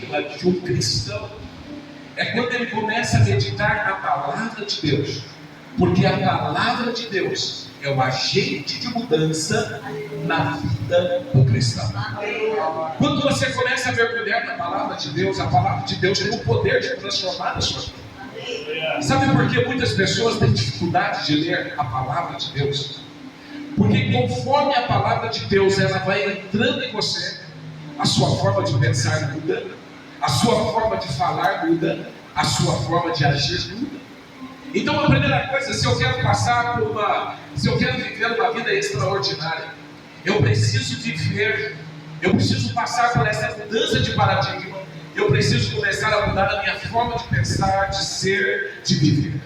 paradigma de um cristão é quando ele começa a meditar na palavra de Deus, porque a palavra de Deus é o agente de mudança na vida do cristão. Quando você começa a mergulhar na palavra de Deus, a palavra de Deus tem o poder de transformar a sua vida. Sabe por que muitas pessoas têm dificuldade de ler a palavra de Deus? Porque conforme a palavra de Deus ela vai entrando em você, a sua forma de pensar muda, a sua forma de falar muda, a sua forma de agir muda. Então a primeira coisa, se eu quero viver uma vida extraordinária, eu preciso passar por essa mudança de paradigma, eu preciso começar a mudar a minha forma de pensar, de ser, de viver.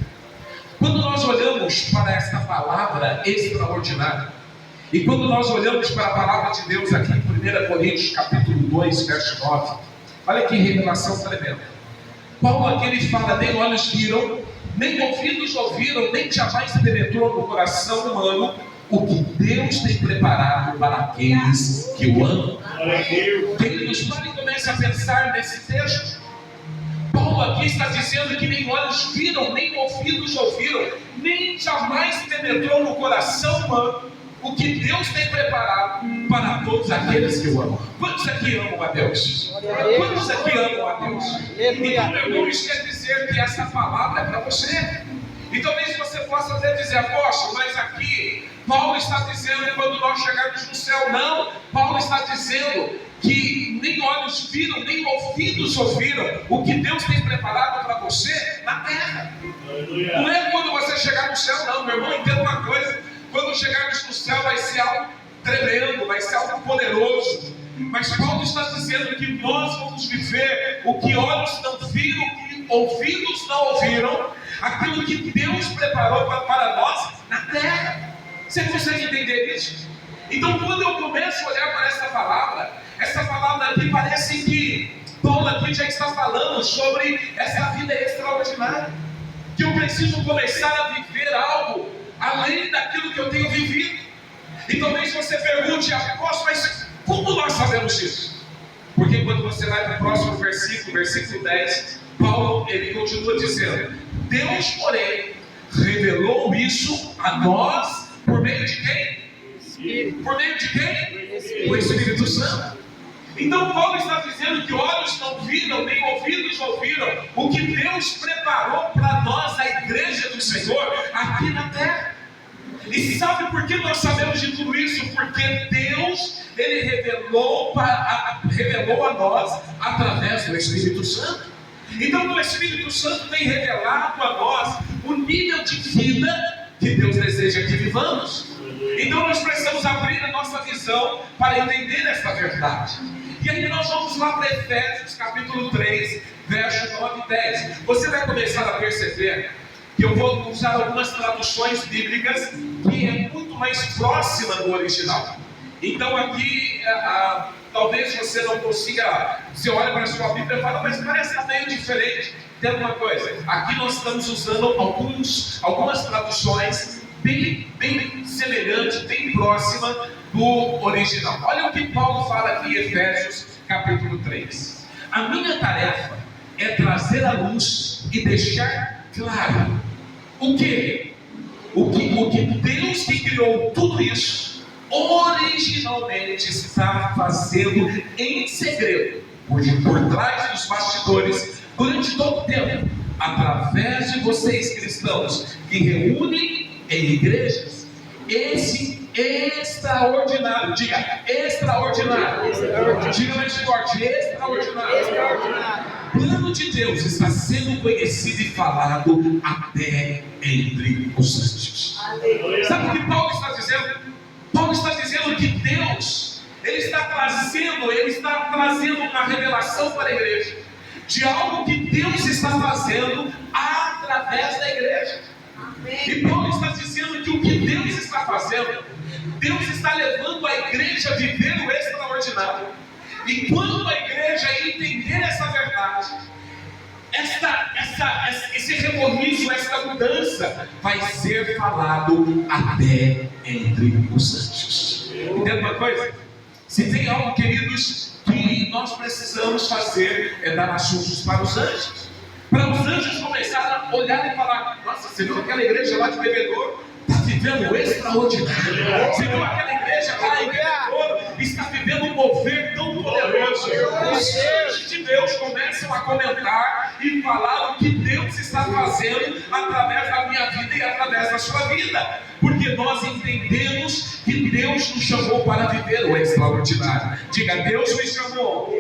Quando nós olhamos para esta palavra extraordinária, e quando nós olhamos para a palavra de Deus aqui em 1 Coríntios capítulo 2, verso 9, olha que revelação tremenda. Paulo aqui ele fala, nem olhos viram, nem ouvidos ouviram, nem jamais penetrou no coração humano o que Deus tem preparado para aqueles que o amam. Queridos, para e comece a pensar nesse texto. Paulo aqui está dizendo que nem olhos viram, nem ouvidos ouviram, nem jamais penetrou no coração humano o que Deus tem preparado para todos aqueles que o amam. Quantos aqui amam a Deus? Quantos aqui amam a Deus? Então, meu irmão, isso quer dizer que essa palavra é para você. E talvez você possa até dizer, apóstolo, mas aqui Paulo está dizendo quando nós chegarmos no céu. Não, Paulo está dizendo que nem olhos viram, nem ouvidos ouviram o que Deus tem preparado para você na terra. Não é quando você chegar no céu, não, meu irmão, entenda uma coisa. Quando chegarmos no céu vai ser algo tremendo, vai ser algo poderoso. Mas Paulo está dizendo que nós vamos viver o que olhos não viram, o que ouvidos não ouviram, aquilo que Deus preparou para nós na terra. Você consegue entender isso? Então quando eu começo a olhar para essa palavra aqui parece que Paulo aqui já está falando sobre essa vida extraordinária, que eu preciso começar a viver algo além daquilo que eu tenho vivido. E talvez você pergunte, apóstolo, mas como nós sabemos isso? Porque quando você vai para o próximo versículo 10, Paulo ele continua dizendo, Deus, porém, revelou isso a nós por meio de quem? Por meio de quem? O Espírito Santo. Então Paulo está dizendo que olhos não viram, nem ouvidos ouviram o que Deus preparou para nós, a igreja do Senhor, aqui na terra. E sabe por que nós sabemos de tudo isso? Porque Deus, Ele revelou a nós através do Espírito Santo. Então o Espírito Santo tem revelado a nós o nível de vida que Deus deseja que vivamos. Então nós precisamos abrir a nossa visão para entender esta verdade. E aí nós vamos lá para Efésios capítulo 3, verso 9 e 10. Você vai começar a perceber que eu vou usar algumas traduções bíblicas que é muito mais próxima do original. Então aqui, talvez você não consiga, você olha para a sua Bíblia e fala, mas parece meio diferente. Tem alguma coisa? Aqui nós estamos usando algumas traduções bem semelhantes, bem próximas do original. Olha o que Paulo fala aqui em Efésios capítulo 3. A minha tarefa é trazer à luz e deixar claro o que Deus que criou tudo isso originalmente está fazendo em segredo, por trás dos bastidores, durante todo o tempo, através de vocês cristãos que reúnem em igrejas. Esse extraordinário, diga extraordinário, diga mais forte, extraordinário. Plano de Deus está sendo conhecido e falado até entre os anjos. Sabe o que Paulo está dizendo? Paulo está dizendo que Deus, Ele está trazendo uma revelação para a igreja, de algo que Deus está fazendo através da igreja. E Paulo está dizendo que o que Deus está fazendo, Deus está levando a igreja a viver o extraordinário. E quando a igreja entender essa verdade, esse revolução, essa mudança vai ser falado até entre os anjos. Entende uma coisa? Se tem algo, queridos, que que nós precisamos fazer é dar assuntos para os anjos. Para os anjos começarem a olhar e falar: nossa, você viu aquela igreja lá de Bebedouro? Está vivendo o extraordinário. Você viu aquela igreja lá em Bebedouro? Está vivendo um mover tão poderoso. Os anjos de Deus começam a comentar e falar o que Deus está fazendo através da minha vida e através da sua vida. Porque nós entendemos que Deus nos chamou para viver o extraordinário. Diga: Deus me chamou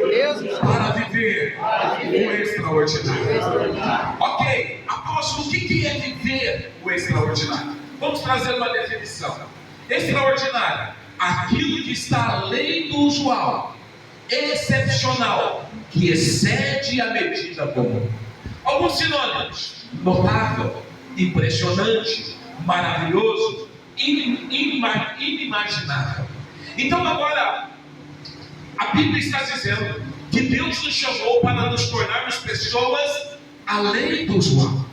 para viver o extraordinário. Ok, apóstolo, o que é viver o extraordinário? Vamos trazer uma definição. Extraordinário: aquilo que está além do usual, excepcional, que excede a medida comum. Alguns sinônimos: notável, impressionante, maravilhoso, inimaginável. Então agora, a Bíblia está dizendo que Deus nos chamou para nos tornarmos pessoas além do usual.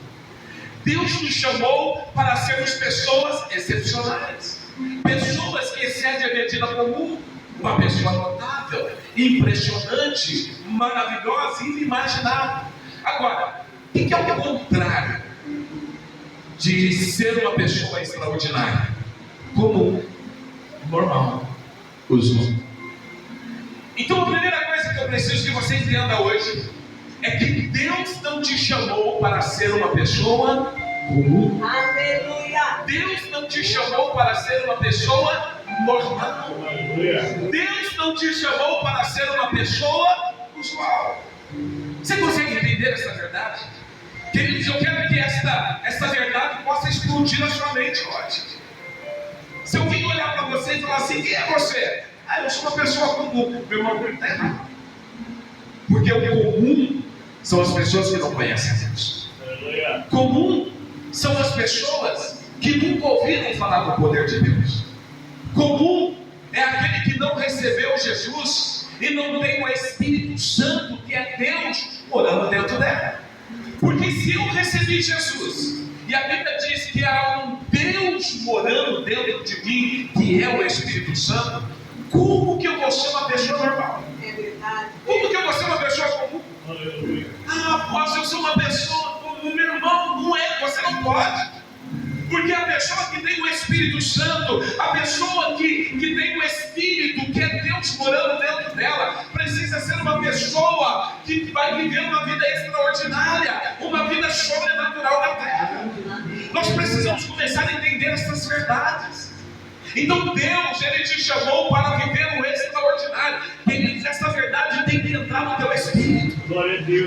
Deus nos chamou para sermos pessoas excepcionais, pessoas que excedem a medida comum, uma pessoa notável, impressionante, maravilhosa, inimaginável. Agora, o que é o contrário de ser uma pessoa extraordinária? Comum, normal, usual. Então a primeira coisa que eu preciso que você entenda hoje é que Deus não te chamou para ser uma pessoa comum. Aleluia. Deus não te chamou para ser uma pessoa normal. Aleluia. Deus não te chamou para ser uma pessoa usual. Você consegue entender essa verdade? Queridos, eu quero que esta verdade possa explodir na sua mente hoje. Se eu vim olhar para você e falar assim: quem é você? Eu sou uma pessoa comum. Meu irmão, não está errado. Porque o comum são as pessoas que não conhecem a Deus. Comum são as pessoas que nunca ouviram falar do poder de Deus. Comum é aquele que não recebeu Jesus e não tem o Espírito Santo, que é Deus, morando dentro dela. Porque se eu recebi Jesus, e a Bíblia diz que há um Deus morando dentro de mim, que é o Espírito Santo, como que eu vou ser uma pessoa normal? É verdade. Como que eu vou ser uma pessoa comum? Apóstolo, eu sou uma pessoa comum. Meu irmão, não é, você não pode. Porque a pessoa que tem o Espírito Santo, a pessoa que tem o Espírito, que é Deus morando dentro dela, precisa ser uma pessoa que vai viver uma vida extraordinária, uma vida sobrenatural na terra. Nós precisamos começar a entender essas verdades. Então Deus, Ele te chamou para viver o extraordinário. Queridos, essa verdade tem que entrar no teu espírito.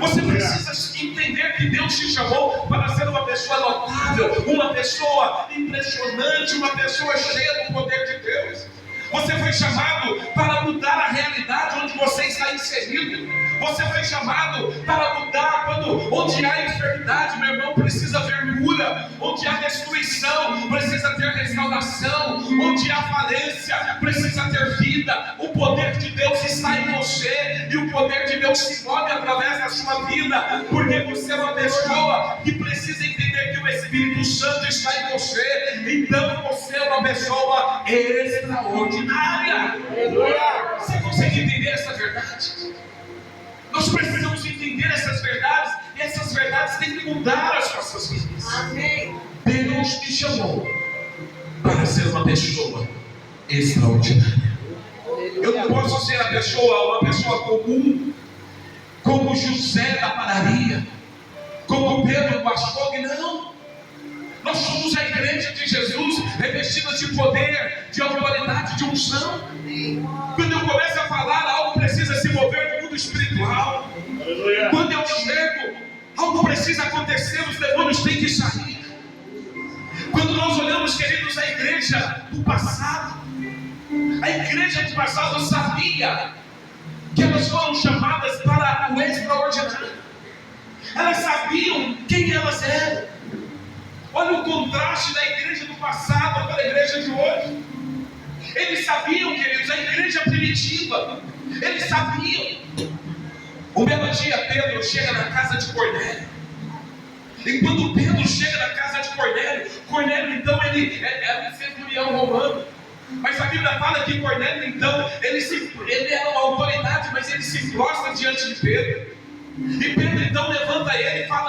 Você precisa entender que Deus te chamou para ser uma pessoa notável, uma pessoa impressionante, uma pessoa cheia do poder de Deus. Você foi chamado para mudar a realidade onde você está inserido. Você foi chamado para mudar onde há enfermidade, meu irmão, precisa haver cura. Onde há destruição, precisa ter restauração. Onde há falência, precisa ter vida. O poder de Deus está em você, e o poder de Deus se move através da sua vida, porque você é uma pessoa que precisa entender que o Espírito Santo está em você. Então você é uma pessoa extraordinária. Você consegue entender essa verdade? Nós precisamos entender essas verdades, e essas verdades têm que mudar as nossas vidas. Amém. Deus te chamou para ser uma pessoa extraordinária. Eu não posso ser uma pessoa comum, como José da padaria, como Pedro do açougue, não. Nós somos a igreja de Jesus, revestida de poder, de autoridade, de unção. Quando eu começo a falar, algo precisa se mover no mundo espiritual. Quando eu chego, algo precisa acontecer, os demônios têm que sair. Quando nós olhamos, queridos, a igreja do passado, a igreja do passado sabia que elas foram chamadas para o extraordinário. Elas sabiam quem elas eram. Olha o contraste da igreja do passado para a igreja de hoje. Eles sabiam, queridos, a igreja primitiva, eles sabiam. Um belo dia Pedro chega na casa de Cornélio. E quando Pedro chega na casa de Cornélio, Cornélio então ele era um centurião romano. Mas a Bíblia fala que Cornélio, então, ele era uma autoridade, mas ele se prostra diante de Pedro. E Pedro então levanta ele e fala